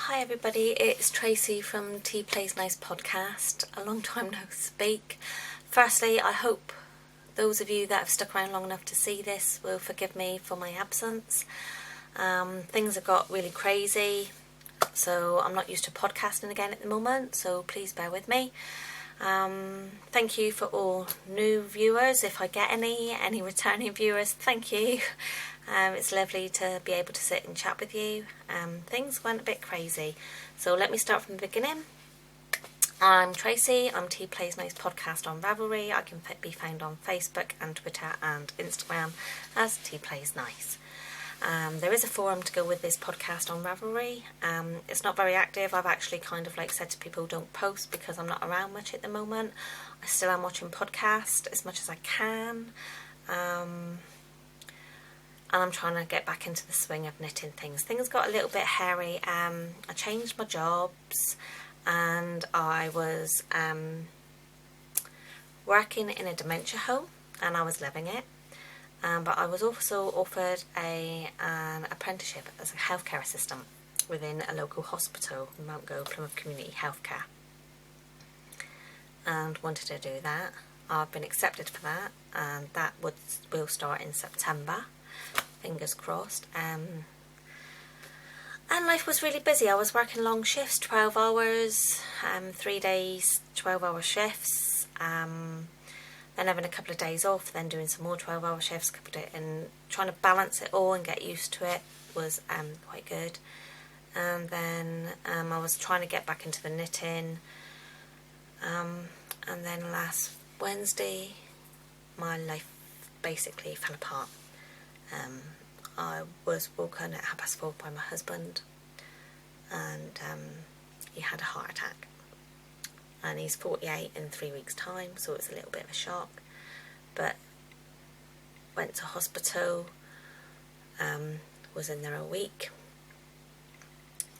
Hi everybody, it's Tracy from Tea Plays Nice podcast. A long time no speak. Firstly, I hope those of you that have stuck around long enough to see this will forgive me for my absence. Things have got really crazy, so I'm not used to podcasting again at the moment, so please bear with me. Thank you for all new viewers. If I get any returning viewers, thank you. It's lovely to be able to sit and chat with you. Things went a bit crazy, so let me start from the beginning. I'm Tracy. I'm Tea Plays Nice podcast on Ravelry. I can be found on Facebook and Twitter and Instagram as Tea Plays Nice. There is a forum to go with this podcast on Ravelry. It's not very active. I've actually kind of said to people don't post because I'm not around much at the moment. I still am watching podcasts as much as I can. And I'm trying to get back into the swing of knitting things. Things got a little bit hairy. I changed my jobs and I was working in a dementia home and I was loving it. But I was also offered an apprenticeship as a healthcare assistant within a local hospital, Mount Go Plymouth Community Healthcare, and wanted to do that. I've been accepted for that, and that will start in September. Fingers crossed. And life was really busy. I was working long shifts, 12 hours, 3 days, 12-hour shifts. Then having a couple of days off, then doing some more 12-hour shifts, and trying to balance it all and get used to it was quite good. And then I was trying to get back into the knitting. And then last Wednesday, my life basically fell apart. I was woken at 4:30 by my husband, and he had a heart attack. And he's 48 in 3 weeks' time, so it's a little bit of a shock. But went to hospital, was in there a week.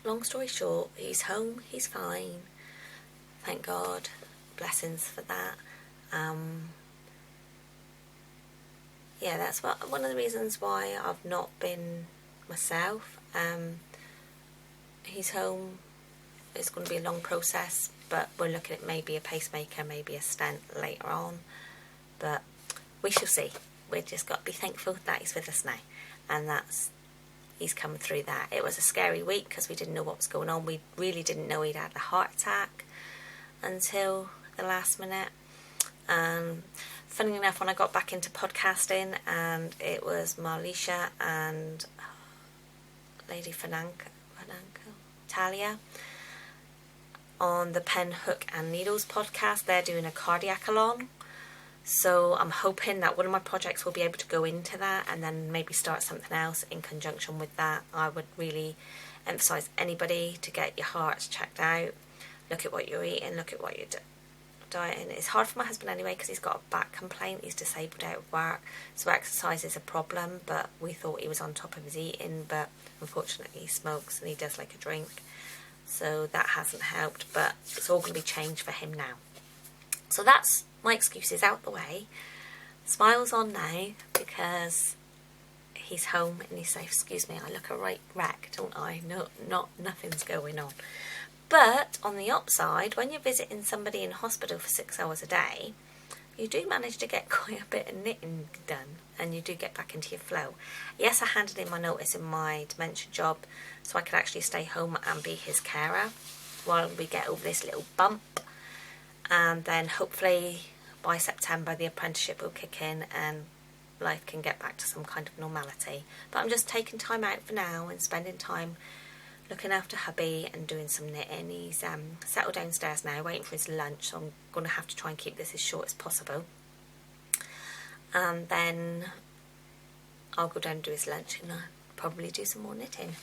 Long story short, he's home, he's fine. Thank God, blessings for that. Yeah, that's one of the reasons why I've not been myself. He's home. It's going to be a long process, but we're looking at maybe a pacemaker, maybe a stent later on. But we shall see. We've just got to be thankful that he's with us now, and he's come through that. It was a scary week because we didn't know what was going on. We really didn't know he'd had a heart attack until the last minute. Funny enough, when I got back into podcasting, and it was Marlisha and Lady Fernanca, Talia, on the Pen, Hook and Needles podcast. They're doing a cardiac-along, so I'm hoping that one of my projects will be able to go into that and then maybe start something else in conjunction with that. I would really emphasise anybody to get your hearts checked out, look at what you're eating, look at what you're dieting. It's hard for my husband anyway because he's got a back complaint. He's disabled out of work, so exercise is a problem, but we thought he was on top of his eating, but unfortunately he smokes and he does like a drink. So that hasn't helped, but it's all going to be changed for him now. So that's my excuses out the way. Smiles on now because he's home and he's safe. Excuse me, I look a right wreck, don't I? No, nothing's going on. But on the upside, when you're visiting somebody in hospital for 6 hours a day, you do manage to get quite a bit of knitting done, and you do get back into your flow. Yes, I handed in my notice in my dementia job so I could actually stay home and be his carer while we get over this little bump. And then hopefully by September the apprenticeship will kick in and life can get back to some kind of normality. But I'm just taking time out for now and spending time looking after hubby and doing some knitting. He's settled downstairs now, waiting for his lunch, so I'm going to have to try and keep this as short as possible. And then I'll go down and do his lunch and I'll probably do some more knitting.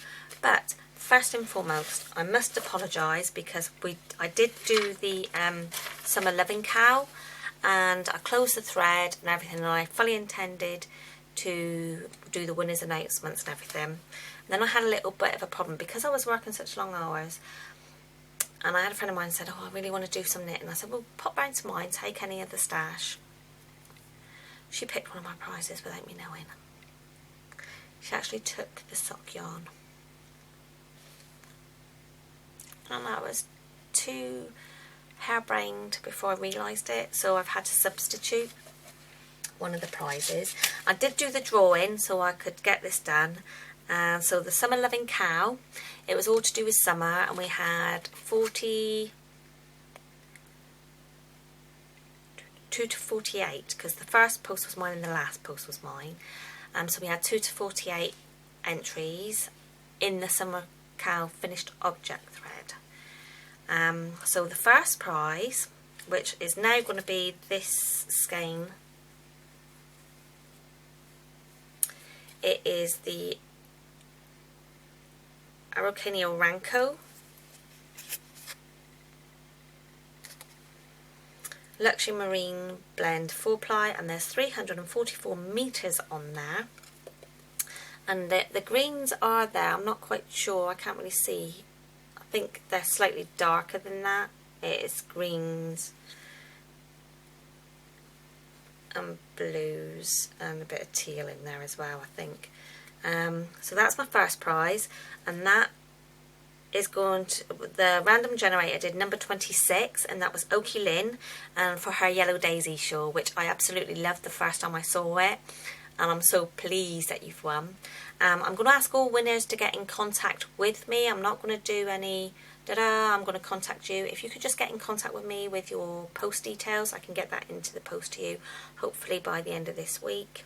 But first and foremost, I must apologise because I did do the Summer Loving Cow, and I closed the thread and everything, and I fully intended to do the winners announcements and everything. Then I had a little bit of a problem because I was working such long hours, and I had a friend of mine said, oh, I really want to do some knitting. I said, well, pop round to mine, take any of the stash. She picked one of my prizes without me knowing. She actually took the sock yarn. and I was too harebrained before I realised it, so I've had to substitute one of the prizes. I did do the drawing so I could get this done. So the Summer Loving Cow, it was all to do with summer, and we had 42 to 48, because the first post was mine and the last post was mine. So we had 2 to 48 entries in the Summer Cow finished object thread. So the first prize, which is now going to be this skein, it is the Araucanio Ranco Luxury Marine Blend 4-ply, and there's 344 metres on there. And the greens are there, I'm not quite sure, I can't really see. I think they're slightly darker than that. It is greens and blues and a bit of teal in there as well, I think. So that's my first prize, and that is going to, the random generator did number 26, and that was Oki Lynn, and for her Yellow Daisy shawl, which I absolutely loved the first time I saw it, and I'm so pleased that you've won. I'm going to ask all winners to get in contact with me. I'm not going to do any I'm going to contact you. If you could just get in contact with me with your post details, I can get that into the post to you hopefully by the end of this week.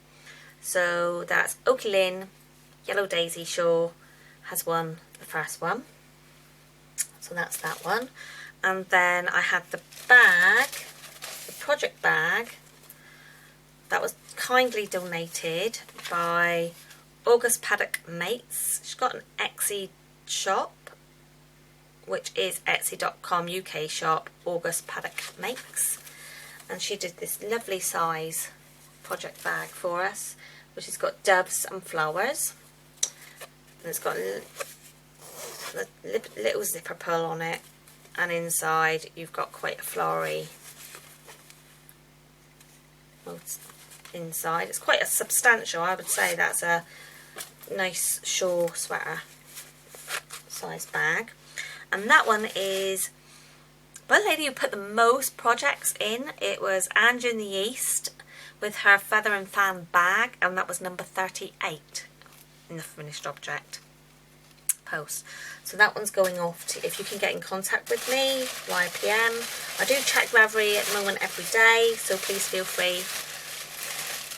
So that's Oki Lynn Yellow Daisy shawl has won the first one. So that's that one. And then I had the bag, the project bag, that was kindly donated by August Paddock Mates. She's got an Etsy shop, which is etsy.com UK shop, August Paddock Makes. And she did this lovely size project bag for us, which has got doves and flowers. And it's got a little zipper pull on it, and inside you've got quite a flowery inside. It's quite a substantial, I would say that's a nice shawl sweater size bag. And that one is by the lady who put the most projects in. It was Angie in the East with her feather and fan bag, and that was number 38 in the finished object post. So that one's going off to, if you can get in contact with me via PM. I do check Ravelry at the moment every day, so please feel free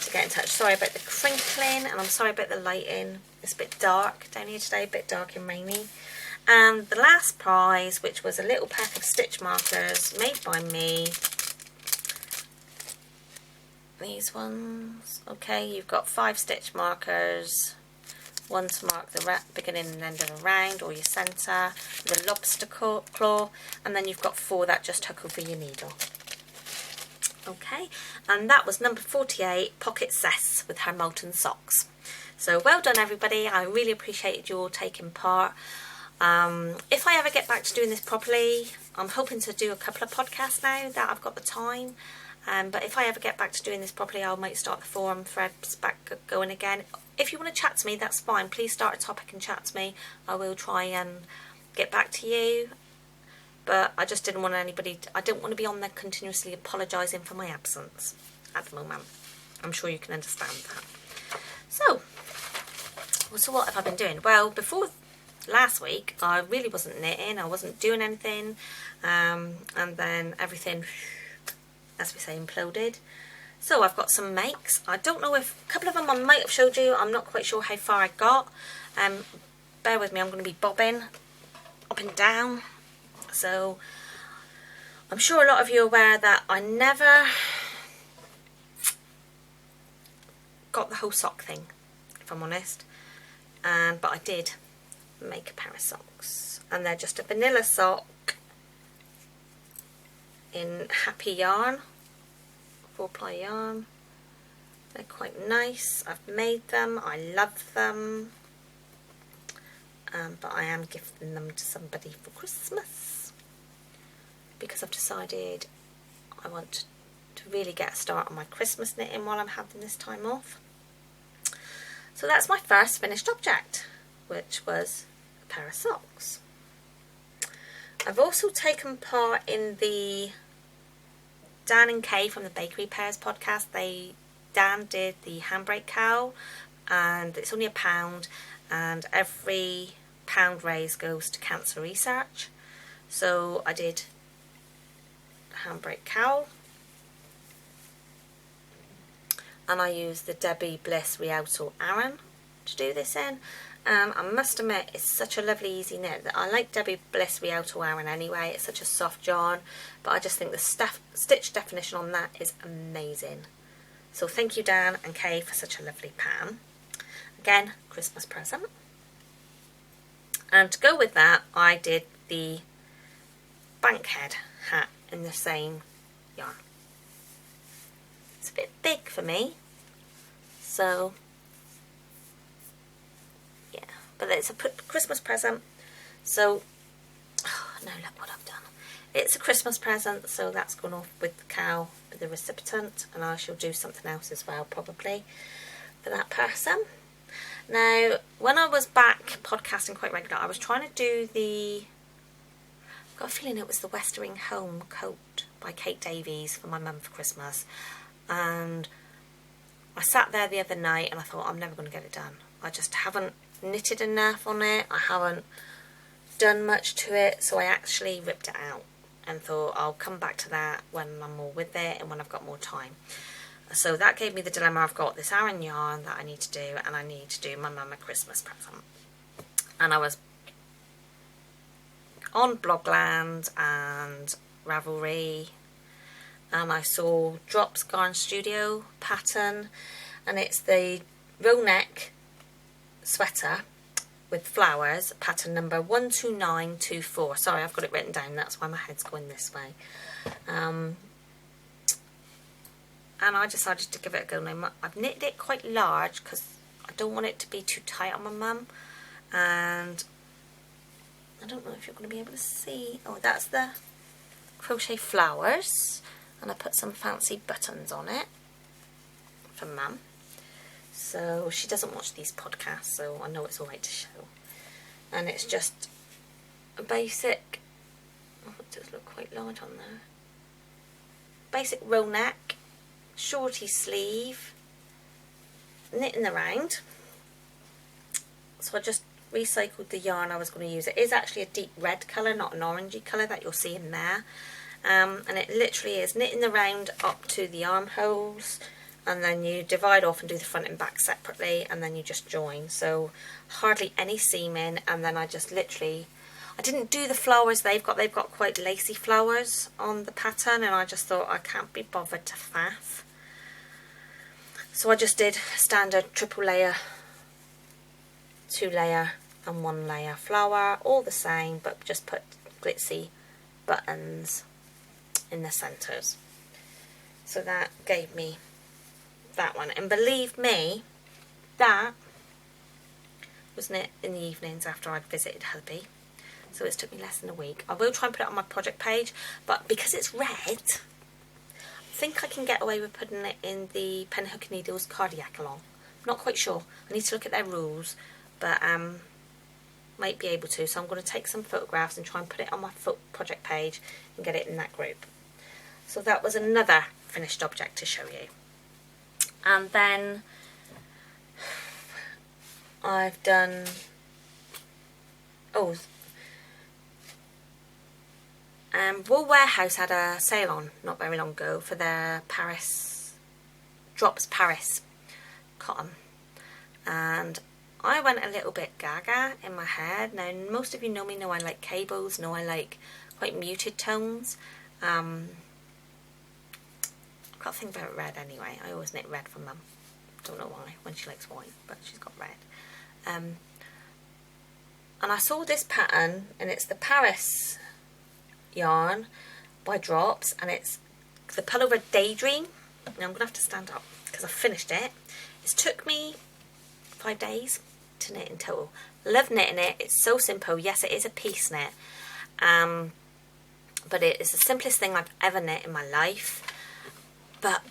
to get in touch. Sorry about the crinkling, and I'm sorry about the lighting. It's a bit dark down here today, a bit dark and rainy. And the last prize, which was a little pack of stitch markers made by me. These ones. Okay, you've got 5 stitch markers. One to mark the beginning and end of a round, or your centre, the lobster claw, and then you've got 4 that just hook over your needle. Okay, and that was number 48, Pocket Cess with her molten socks. So well done everybody, I really appreciated you all taking part. If I ever get back to doing this properly, I'm hoping to do a couple of podcasts now that I've got the time. But if I ever get back to doing this properly, I might start the forum threads back going again. If you want to chat to me, that's fine. Please start a topic and chat to me. I will try and get back to you. But I just didn't want anybody, I don't want to be on there continuously apologising for my absence at the moment. I'm sure you can understand that. So what have I been doing? Well, before last week, I really wasn't knitting. I wasn't doing anything. And then everything, as we say, imploded. So I've got some makes. I don't know if, a couple of them I might have showed you. I'm not quite sure how far I got. Bear with me, I'm going to be bobbing up and down. So I'm sure a lot of you are aware that I never got the whole sock thing, if I'm honest. But I did make a pair of socks. And they're just a vanilla sock in Happy Yarn, 4-ply yarn. They're quite nice. I've made them. I love them. But I am gifting them to somebody for Christmas because I've decided I want to really get a start on my Christmas knitting while I'm having this time off. So that's my first finished object, which was a pair of socks. I've also taken part in the Dan and Kay from the Bakery Pairs podcast. Dan did the handbrake cow, and it's only £1, and every pound raised goes to cancer research. So I did the handbrake cow, and I used the Debbie Bliss Rialto Aran to do this in. I must admit, it's such a lovely, easy knit that I like Debbie Bliss Rialto Aran anyway. It's such a soft yarn, but I just think the stitch definition on that is amazing. So thank you, Dan and Kay, for such a lovely pattern. Again, Christmas present. And to go with that, I did the bankhead hat in the same yarn. It's a bit big for me, so yeah, but it's a Christmas present. So, oh no, look what I've done. It's a Christmas present, so that's gone off with the cow, with the recipient, and I shall do something else as well, probably, for that person. Now, when I was back podcasting quite regular, I was trying to do I've got a feeling it was the Westering Home coat by Kate Davies for my mum for Christmas. And I sat there the other night and I thought, I'm never going to get it done. I just haven't knitted enough on it. I haven't done much to it. So I actually ripped it out and thought I'll come back to that when I'm more with it and when I've got more time. So that gave me the dilemma. I've got this Aran yarn that I need to do, and I need to do my mum a Christmas present. And I was on Blogland and Ravelry, and I saw Drops Garn Studio pattern, and it's the row neck sweater with flowers, pattern number 12924. Sorry, I've got it written down, that's why my head's going this way. And I decided to give it a go. Now, I've knitted it quite large because I don't want it to be too tight on my mum, and I don't know if you're going to be able to see. Oh, that's the crochet flowers, and I put some fancy buttons on it for mum. So she doesn't watch these podcasts, so I know it's alright to show. And it's just a basic, oh, it does look quite large on there. Basic row neck, shorty sleeve, knitting around. So I just recycled the yarn I was going to use. It is actually a deep red colour, not an orangey colour that you'll see in there. And it literally is knitting the round up to the armholes, and then you divide off and do the front and back separately, and then you just join. So hardly any seaming, and then I just literally, I didn't do the flowers they've got quite lacy flowers on the pattern, and I just thought I can't be bothered to faff. So I just did standard triple layer, 2 layer and 1 layer flower, all the same, but just put glitzy buttons in the centres. So that gave me that one, and believe me, that was knit in the evenings after I'd visited hubby, so it took me less than a week. I will try and put it on my project page, but because it's red, I think I can get away with putting it in the Penhook Needles Cardiac along. I'm not quite sure. I need to look at their rules, but might be able to. So I'm going to take some photographs and try and put it on my project page and get it in that group. So that was another finished object to show you. And then I've done, Wool Warehouse had a sale on not very long ago for their Drops Paris cotton, and I went a little bit gaga in my head. Now most of you know me, know I like cables, know I like quite muted tones. I've got a thing about red anyway. I always knit red for mum, don't know why, when she likes white, but she's got red. And I saw this pattern, and it's the Paris yarn by Drops, and it's the Pullover Daydream. Now I'm going to have to stand up because I've finished it. It's took me 5 days to knit in total. Love knitting it. It's so simple. Yes, it is a piece knit, but it is the simplest thing I've ever knit in my life. But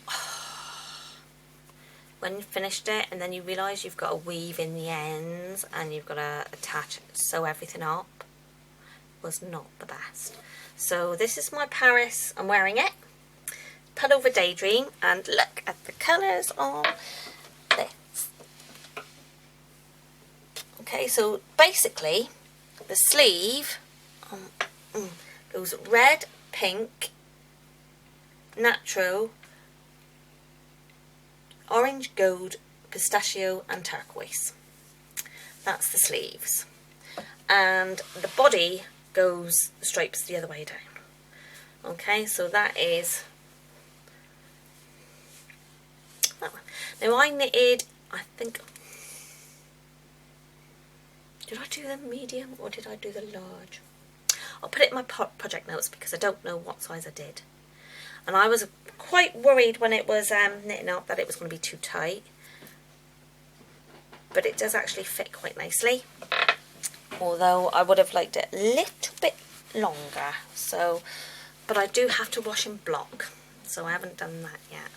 when you finished it, and then you realise you've got to weave in the ends, and you've got to sew everything up, was not the best. So this is my Paris. I'm wearing it. Put over Daydream, and look at the colours on this. Okay, so basically the sleeve goes red, pink, natural, orange, gold, pistachio and turquoise. That's the sleeves. And the body goes stripes the other way down. Okay, so that is that one. Now I knitted, I think, did I do the medium or did I do the large? I'll put it in my project notes because I don't know what size I did. And I was quite worried when it was knitting up that it was going to be too tight. But it does actually fit quite nicely. Although I would have liked it a little bit longer. So, but I do have to wash and block. So I haven't done that yet.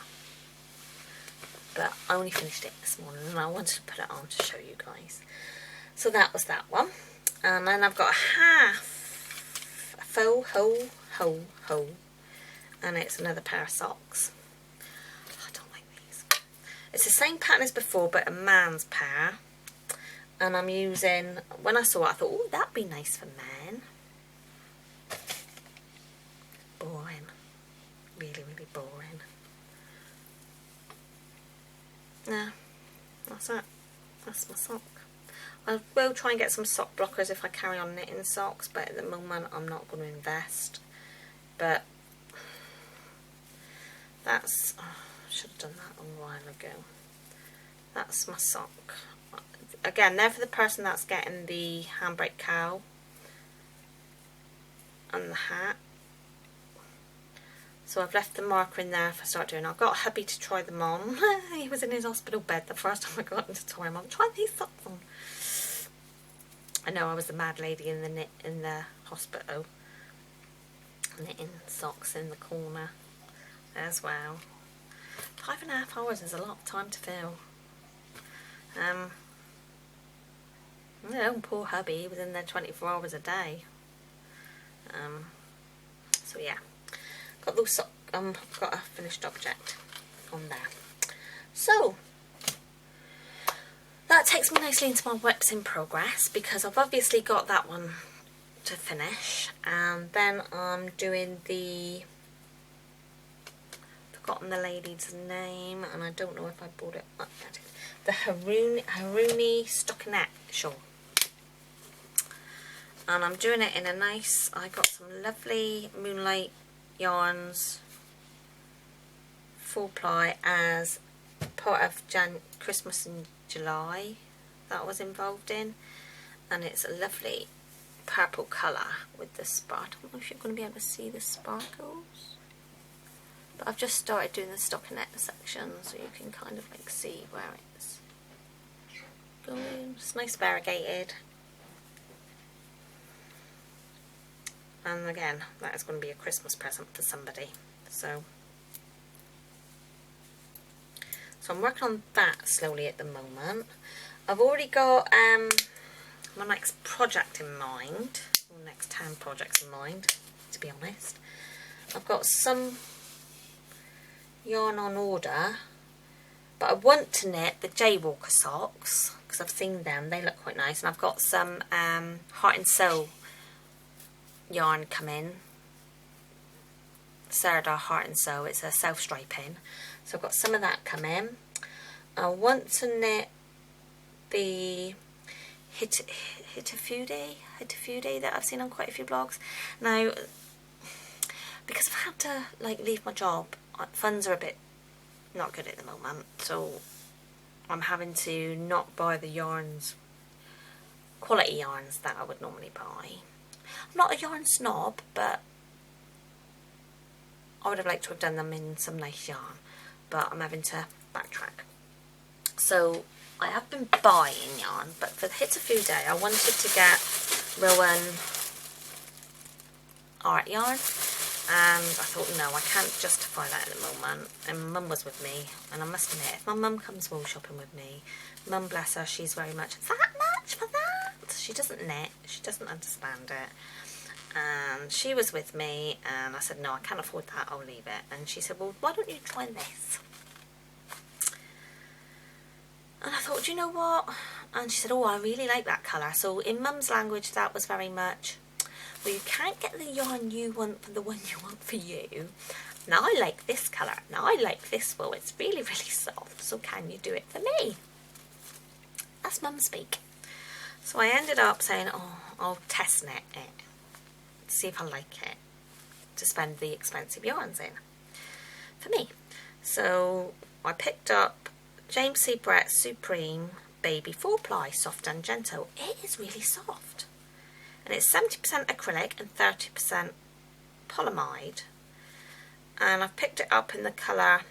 But I only finished it this morning and I wanted to put it on to show you guys. So that was that one. And then I've got a faux hole. And it's another pair of socks. I don't like these. It's the same pattern as before, but a man's pair. And I'm using, when I saw it, I thought, oh, that'd be nice for men. Boring. Really, really boring. Yeah, that's it. That's my sock. I will try and get some sock blockers if I carry on knitting socks, but at the moment I'm not going to invest. But that's, oh, I should have done that a while ago. That's my sock. Again, they're for the person that's getting the handbrake cowl and the hat. So I've left the marker in there if I start doing it. I've got hubby to try them on. He was in his hospital bed the first time I got him to try them on. Try these socks on. I know I was the mad lady in the hospital, knitting socks in the corner as well. 5.5 hours is a lot of time to fill. Poor hubby, he was in there 24 hours a day. So yeah, got those socks. Got a finished object on there. So that takes me nicely into my works in progress because I've obviously got that one to finish, and then I'm doing the, forgotten the lady's name, and I don't know if I bought it up yet. The Haruni stockinette shawl. And I'm doing it in a nice, I got some lovely Moonlight yarns, 4-ply, as part of Christmas in July that I was involved in. And it's a lovely purple colour with the sparkle. I don't know if you're going to be able to see the sparkles. But I've just started doing the stockinette section so you can kind of like see where it's going. It's nice variegated. And again, that is going to be a Christmas present for somebody. So I'm working on that slowly at the moment. I've already got my next project in mind, or next 10 projects in mind, to be honest. I've got some yarn on order, but I want to knit the Jaywalker socks because I've seen them, they look quite nice, and I've got some Heart and Soul yarn come in, Serda Heart and Soul. It's a self-striping, so I've got some of that come in. I want to knit the Hitafude that I've seen on quite a few blogs. Now, because I've had to like leave my job, funds are a bit not good at the moment, so I'm having to not buy the yarns, quality yarns that I would normally buy. I'm not a yarn snob, but I would have liked to have done them in some nice yarn, but I'm having to backtrack. So I have been buying yarn, but for the Hitafude I wanted to get Rowan art yarn, and I thought, no, I can't justify that at the moment. And Mum was with me, and I must admit, if my mum comes wool shopping with me, Mum, bless her, she's very much, that much for that? She doesn't knit, she doesn't understand it. and she was with me, and I said, no, I can't afford that, I'll leave it. And she said, well, why don't you try this? And I thought, do you know what? And she said, oh, I really like that colour. So in Mum's language, that was very much, well, you can't get the yarn you want for the one you want for you. Now I like this colour. Now I like this wool. It's really, really soft. So can you do it for me? That's Mum speak. So I ended up saying, oh, I'll test knit it. See if I like it. To spend the expensive yarns in. For me. So I picked up James C. Brett Supreme Baby 4-ply Soft and Gentle. It is really soft. And it's 70% acrylic and 30% polyamide. And I've picked it up in the colour,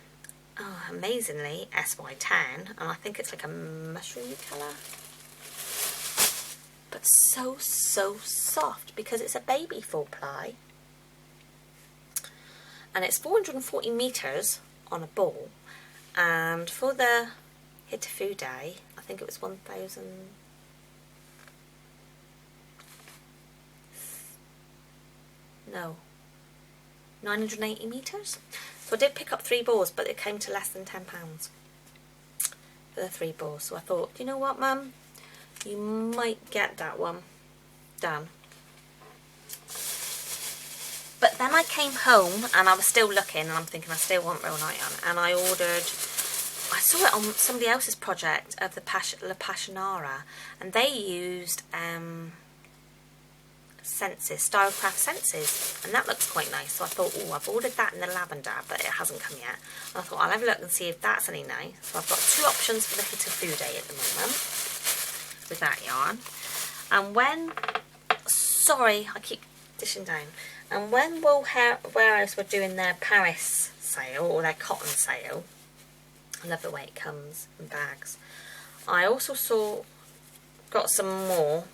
oh, amazingly, SY10. And I think it's like a mushroomy colour. But so, so soft because it's a baby 4-ply. And it's 440 metres on a ball. And for the Hitafu Day, I think it was 1,000... No. 980 metres. So I did pick up 3 balls, but it came to less than £10 for the 3 balls. So I thought, you know what, Mum? You might get that one done. But then I came home and I was still looking, and I'm thinking I still want real nylon, and I ordered, I saw it on somebody else's project of the La Passionara, and they used senses, Stylecraft senses, and that looks quite nice. So I thought, oh, I've ordered that in the lavender, but it hasn't come yet. And I thought I'll have a look and see if that's any nice. So I've got 2 options for the Hitafu Day at the moment with that yarn. And when, sorry, I keep dishing down. And when Wool Warehouse were doing their Paris sale, or their cotton sale, I love the way it comes in bags. I also got some more,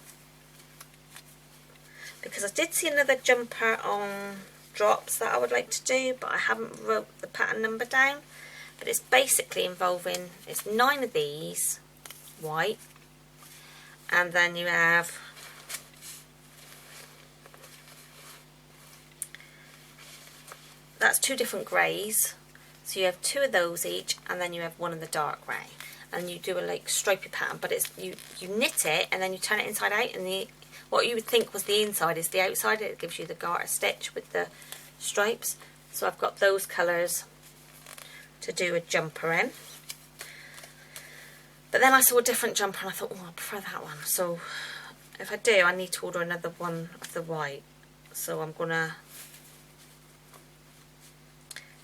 because I did see another jumper on drops that I would like to do, but I haven't wrote the pattern number down. But it's basically involving, it's 9 of these, white, and then you have that's 2 different greys, so you have 2 of those each, and then you have 1 of the dark grey, and you do a like stripy pattern, but it's you knit it and then you turn it inside out, and what you would think was the inside is the outside. It gives you the garter stitch with the stripes. So I've got those colours to do a jumper in. But then I saw a different jumper and I thought, oh, I prefer that one. So if I do, I need to order another one of the white. So I'm going to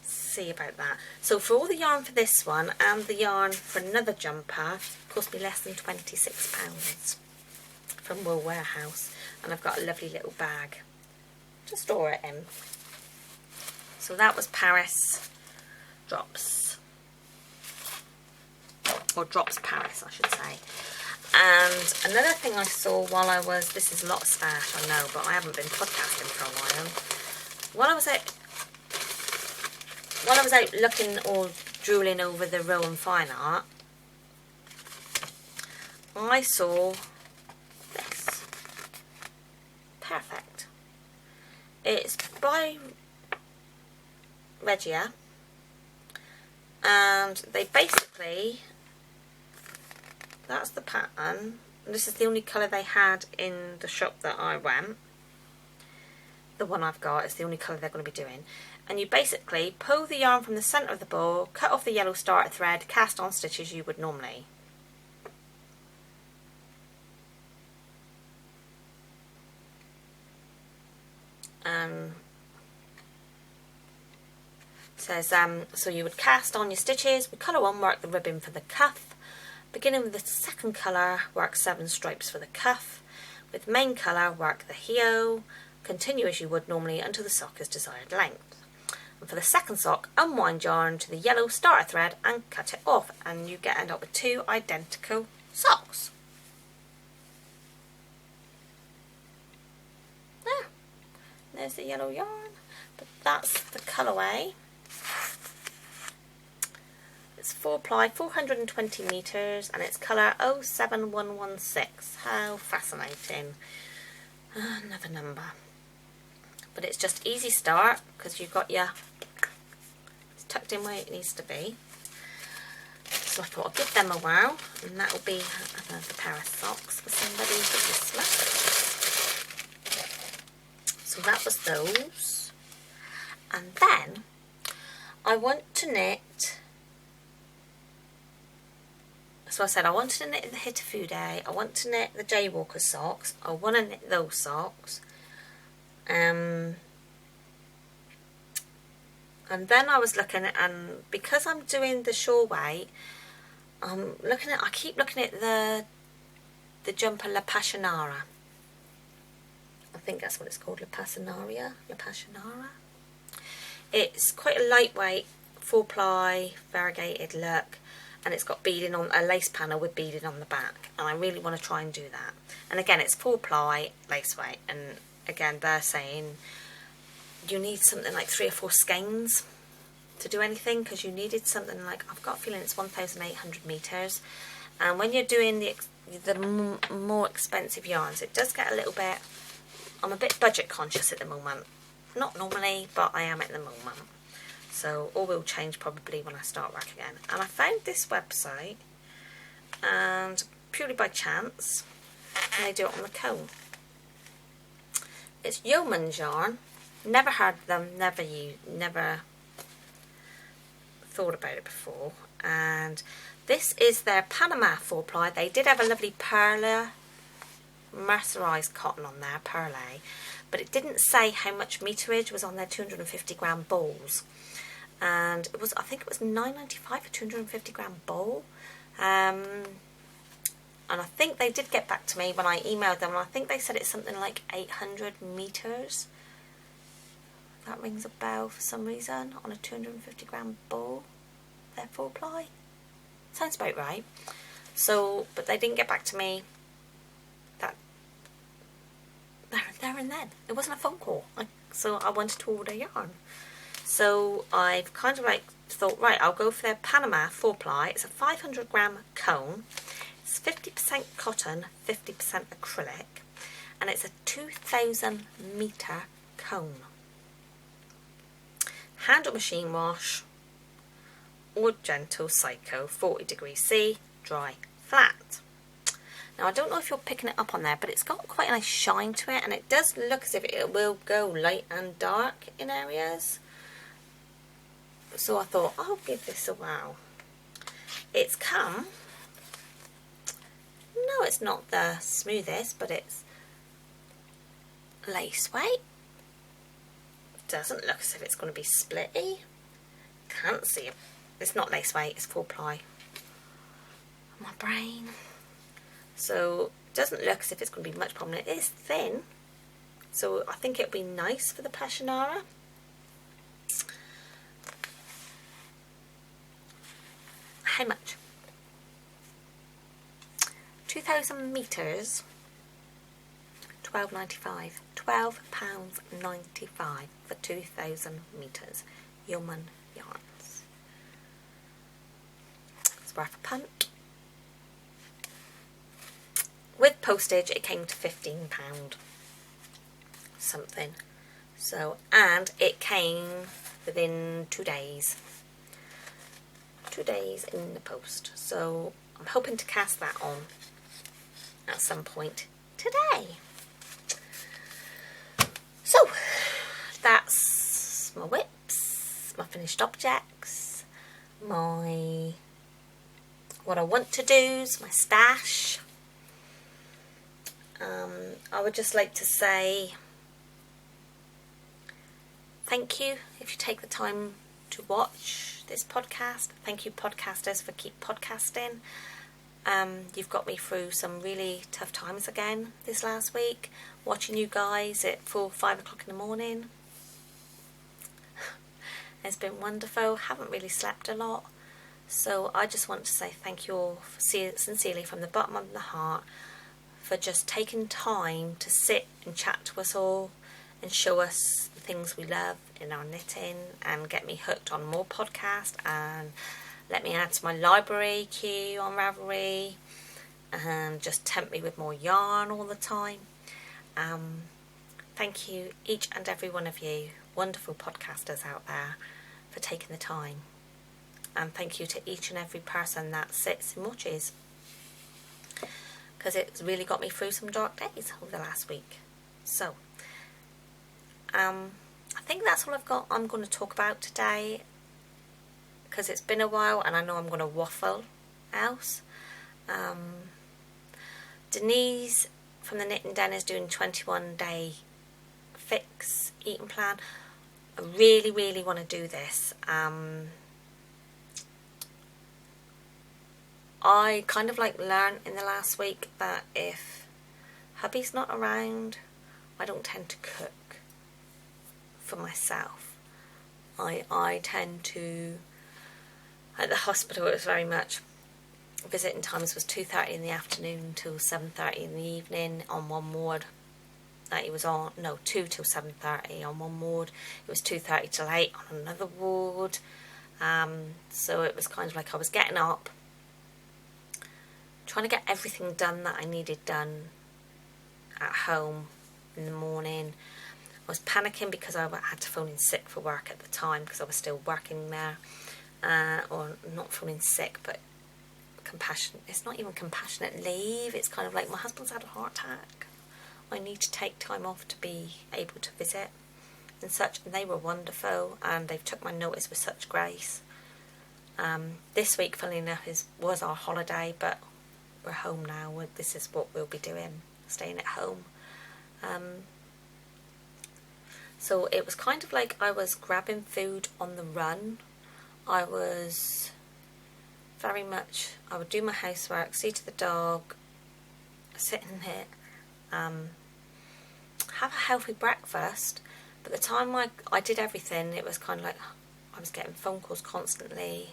see about that. So for all the yarn for this one and the yarn for another jumper, it cost me less than £26 from Wool Warehouse. And I've got a lovely little bag to store it in. So that was Paris Drops. Or Drops Paris, I should say. And another thing I saw while I was, this is a lot of stash, I know, but I haven't been podcasting for a while. While I was out looking or drooling over the Rowan Fine Art, I saw this. Perfect. It's by Regia, and they basically, that's the pattern. This is the only colour they had in the shop that I went. The one I've got is the only colour they're going to be doing. And you basically pull the yarn from the centre of the ball, cut off the yellow starter thread, cast on stitches you would normally. Says, so you would cast on your stitches, with colour 1 work the ribbon for the cuff, beginning with the second colour work 7 stripes for the cuff, with main colour work the heel, continue as you would normally until the sock is desired length. And for the second sock, unwind yarn to the yellow starter thread and cut it off, and you end up with 2 identical socks. There, there's the yellow yarn, but that's the colourway. It's 4-ply, 420 metres, and it's colour 07116. How fascinating. Another number. but it's just easy start because you've got your, it's tucked in where it needs to be. So I thought I'll give them a whirl, and that will be another pair of socks for somebody for Christmas. So that was those. And then I want to knit. So I said I wanted to knit the Hitafude. I want to knit the Jaywalker socks. I want to knit those socks. And then I was looking at, and because I'm doing the shawl weight, I keep looking at the jumper La Passionara. I think that's what it's called, La Passionara. It's quite a lightweight, 4-ply, variegated look, and it's got beading on, a lace panel with beading on the back, and I really want to try and do that. And again, it's 4-ply, lace weight, and again, they're saying you need something like 3 or 4 skeins to do anything, because you needed something like, I've got a feeling it's 1,800 metres, and when you're doing the more expensive yarns, it does get a little bit, I'm a bit budget conscious at the moment. Not normally, but I am at the moment. So all will change probably when I start work again. And I found this website, and purely by chance, and they do it on the cone. It's Yeoman's Yarn. Never heard of them, never thought about it before. And this is their Panama 4-ply. They did have a lovely perla mercerised cotton on there, perlé, but it didn't say how much meterage was on their 250 gram balls, and it was, I think it was £9.95 for 250 gram ball, and I think they did get back to me when I emailed them, and I think they said it's something like 800 meters. That rings a bell for some reason on a 250 gram ball. Their 4-ply sounds about right. So, but they didn't get back to me. There and then. It wasn't a phone call. So I wanted to order yarn. So I've kind of like thought, right, I'll go for their Panama 4-ply. It's a 500 gram cone. It's 50% cotton, 50% acrylic. And it's a 2,000 metre cone. Hand or machine wash, or gentle psycho, 40 degrees C, dry, flat. Now, I don't know if you're picking it up on there, but it's got quite a nice shine to it, and it does look as if it will go light and dark in areas. So I thought, I'll give this a whirl. It's come, no, it's not the smoothest, but it's lace weight. Doesn't look as if it's going to be splitty. Can't see it. It's not lace weight, it's 4-ply. My brain. So it doesn't look as if it's going to be much problem. It is thin, so I think it'll be nice for the Passionara. How much? 2,000 metres, £12.95. £12.95 for 2,000 metres. Yeoman yarns. It's worth a punt. With postage, it came to £15 something. So, and it came within 2 days. 2 days in the post. So I'm hoping to cast that on at some point today. So that's my whips, my finished objects, my what I want to do's, my stash. I would just like to say thank you if you take the time to watch this podcast. Thank you, podcasters, for keep podcasting. You've got me through some really tough times again this last week, watching you guys at 4-5 o'clock in the morning. It's been wonderful. Haven't really slept a lot, so I just want to say thank you all sincerely from the bottom of the heart for just taking time to sit and chat to us all and show us the things we love in our knitting, and get me hooked on more podcasts, and let me add to my library queue on Ravelry, and just tempt me with more yarn all the time. thank you, each and every one of you, wonderful podcasters out there, for taking the time. And thank you to each and every person that sits and watches, because it's really got me through some dark days over the last week. So, I think that's all I'm going to talk about today, because it's been a while and I know I'm going to waffle else. Denise from the Knitting Den is doing 21-day fix eating plan. I really, really want to do this. I kind of learned in the last week that if hubby's not around, I don't tend to cook for myself. I tend to, at the hospital it was very much, visiting times was 2:30 in the afternoon till 7:30 in the evening on one ward that he was on. No, 2 till 7:30 on one ward. It was 2:30 till 8 on another ward. So it was kind of I was getting up, trying to get everything done that I needed done at home in the morning. I was panicking because I had to phone in sick for work at the time because I was still working there. Or not phoning sick, but it's not even compassionate leave. It's kind of my husband's had a heart attack. I need to take time off to be able to visit and such. And they were wonderful, and they've took my notice with such grace. This week, funnily enough, was our holiday, but we're home now. This is what we'll be doing, staying at home. So it was kind of I was grabbing food on the run. I was very much, I would do my housework, see to the dog, sit in it, have a healthy breakfast. But the time I did everything, it was kind of I was getting phone calls constantly,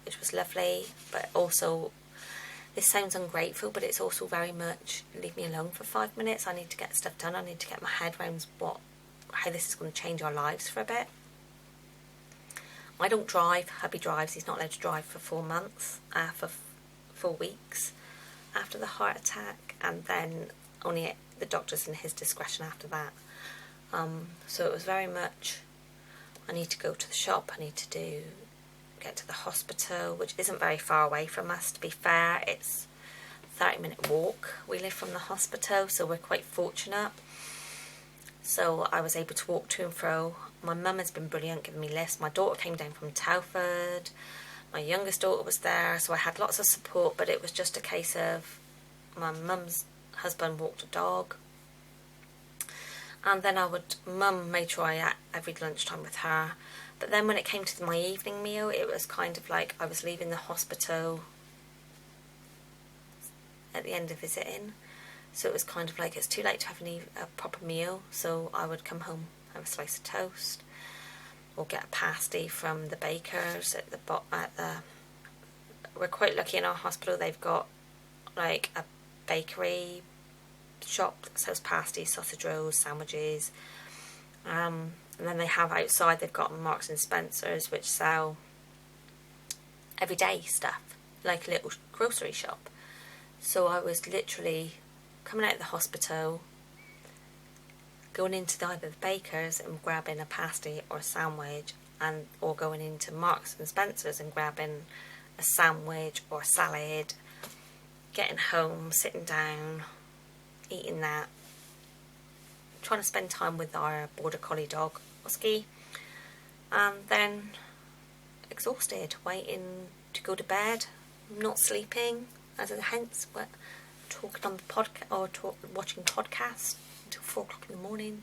which was lovely, but also, this sounds ungrateful, but it's also very much, leave me alone for 5 minutes. I need to get stuff done. I need to get my head around how this is going to change our lives for a bit. I don't drive. Hubby drives. He's not allowed to drive for 4 months, for 4 weeks after the heart attack, and then only at the doctor's in his discretion after that. So it was very much, I need to go to the shop. I need to get to the hospital, which isn't very far away from us. To be fair, it's a 30-minute walk. We live from the hospital, so we're quite fortunate. So I was able to walk to and fro. My mum has been brilliant, giving me lists. My daughter came down from Telford. My youngest daughter was there, so I had lots of support, but it was just a case of my mum's husband walked a dog. And then mum made sure I ate every lunchtime with her. But then when it came to my evening meal, it was kind of I was leaving the hospital at the end of visiting. So it was kind of it's too late to have a proper meal. So I would come home, have a slice of toast, or get a pasty from the bakers at the. We're quite lucky in our hospital. They've got a bakery shop that sells pasties, sausage rolls, sandwiches. And then they have outside, they've got Marks and Spencer's, which sell everyday stuff, like a little grocery shop. So I was literally coming out of the hospital, going into either the baker's and grabbing a pasty or a sandwich, or going into Marks and Spencer's and grabbing a sandwich or a salad, getting home, sitting down, eating that, trying to spend time with our border collie dog, Husky, and then exhausted, waiting to go to bed, not sleeping, hence talking on the podcast or watching podcasts until 4 o'clock in the morning,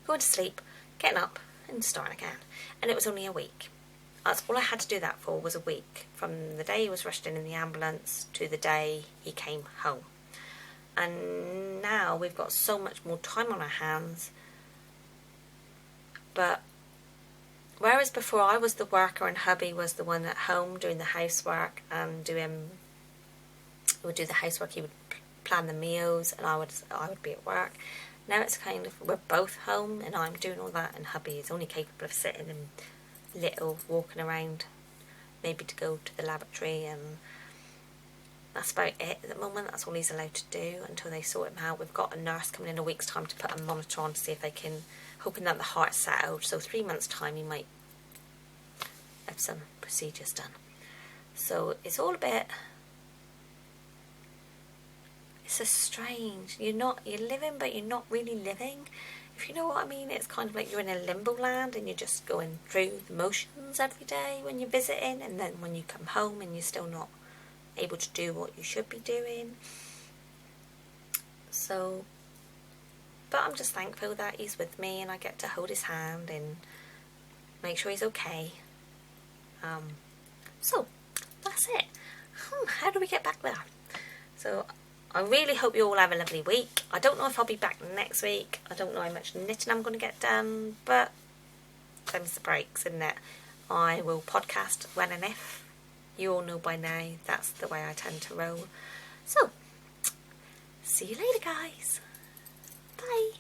going to sleep, getting up and starting again. And it was only a week. That's all I had to do that for, was a week, from the day he was rushed in the ambulance to the day he came home. And now we've got so much more time on our hands. But whereas before I was the worker and hubby was the one at home doing the housework and he would do the housework, he would plan the meals, and I would be at work. Now it's kind of, we're both home and I'm doing all that, and hubby is only capable of sitting and walking around, maybe to go to the laboratory and that's about it at the moment. That's all he's allowed to do until they sort him out. We've got a nurse coming in a week's time to put a monitor on to see if they can, hoping that the heart's settled. So 3 months' time he might have some procedures done. So it's all a bit, it's a strange, you're living but you're not really living, if you know what I mean. It's kind of like you're in a limbo land and you're just going through the motions every day when you're visiting, and then when you come home and you're still not able to do what you should be doing. So, but I'm just thankful that he's with me and I get to hold his hand and make sure he's okay. So that's it. How do we get back there? So I really hope you all have a lovely week. I don't know if I'll be back next week. I don't know how much knitting I'm going to get done, but them's the breaks, isn't it? I will podcast when and if. You all know by now that's the way I tend to roll. So, see you later, guys. Bye.